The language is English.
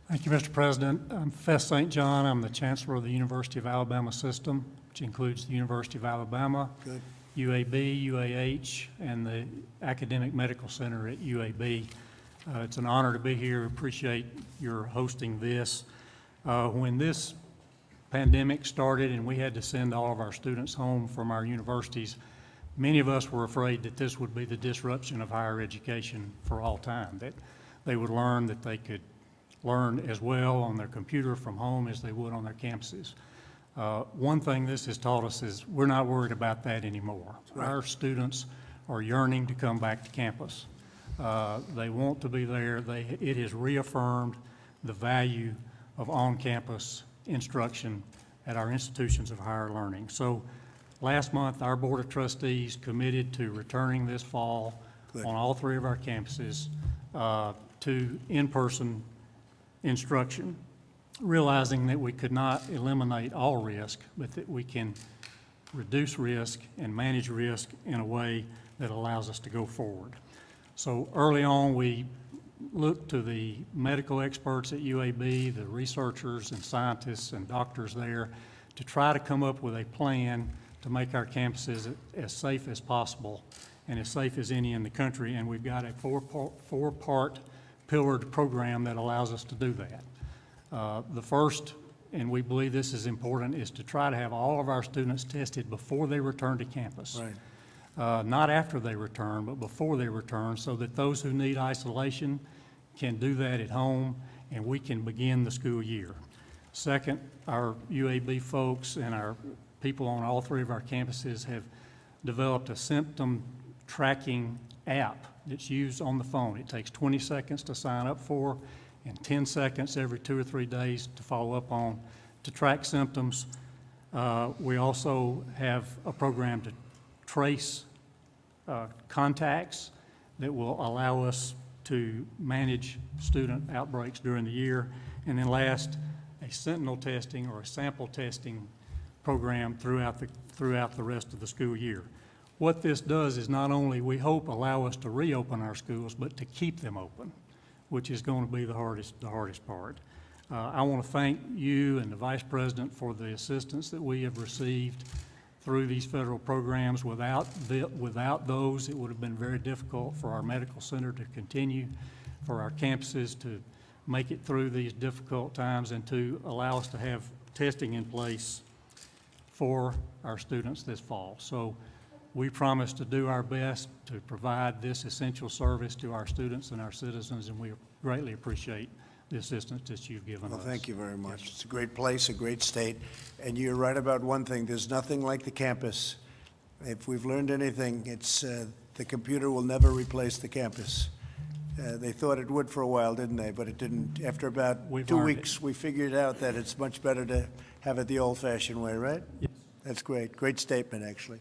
Thank you, Mr. President. I'm Fess St. John. I'm the Chancellor of the University of Alabama System, which includes the University of Alabama, Good. UAB, UAH, and the Academic Medical Center at UAB. It's an honor to be here. Appreciate your hosting this. When this pandemic started and we had to send all of our students home from our universities, many of us were afraid that this would be the disruption of higher education for all time, that they would learn that they could learn as well on their computer from home as they would on their campuses. One thing this has taught us is we're not worried about that anymore. Right. Our students are yearning to come back to campus. They want to be there. It has reaffirmed the value of on-campus instruction at our institutions of higher learning. So last month, our Board of Trustees committed to returning this fall Good. on all three of our campuses to in-person instruction, realizing that we could not eliminate all risk, but that we can reduce risk and manage risk in a way that allows us to go forward. So early on, we looked to the medical experts at UAB, the researchers and scientists and doctors there, to try to come up with a plan to make our campuses as safe as possible and as safe as any in the country. And we've got a four-part pillared program that allows us to do that. The first, and we believe this is important, is to try to have all of our students tested before they return to campus. Right. Not after they return, but before they return, so that those who need isolation can do that at home and we can begin the school year. Second, our UAB folks and our people on all three of our campuses have developed a symptom tracking app that's used on the phone. It takes 20 seconds to sign up for and 10 seconds every 2 or 3 days to follow up on to track symptoms. We also have a program to trace contacts that will allow us to manage student outbreaks during the year. And then last, a sentinel testing or a sample testing program throughout the rest of the school year. What this does is not only, we hope, allow us to reopen our schools, but to keep them open, which is going to be the hardest part. I want to thank you and the Vice President for the assistance that we have received through these federal programs. Without those, it would have been very difficult for our medical center to continue, for our campuses to make it through these difficult times, and to allow us to have testing in place for our students this fall. So we promise to do our best to provide this essential service to our students and our citizens, and we greatly appreciate the assistance that you've given us. Well, thank you very much. It's a great place, a great state, and you're right about one thing. There's nothing like the campus. If we've learned anything, it's the computer will never replace the campus. They thought it would for a while, didn't they? But it didn't. After about 2 weeks, we figured out that it's much better to have it the old-fashioned way, right? Yes. That's great. Great statement, actually.